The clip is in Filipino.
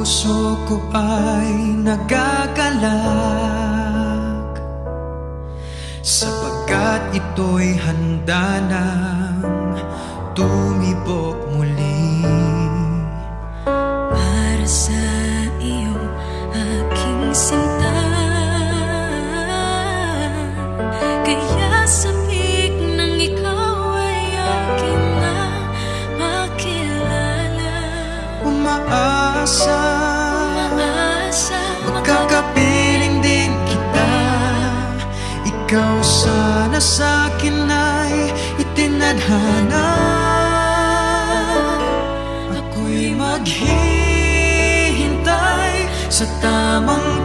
puso ko ay nagagalak, sapagkat ito'y handa nang tumibok muli. Para sa iyo, aking sinta, kaya sabik nang ikaw ay aking na makilala. Umaasa, magkakapiling din kita. Ikaw sana sa'kin ay itinadhana. Ako'y maghihintay sa tamang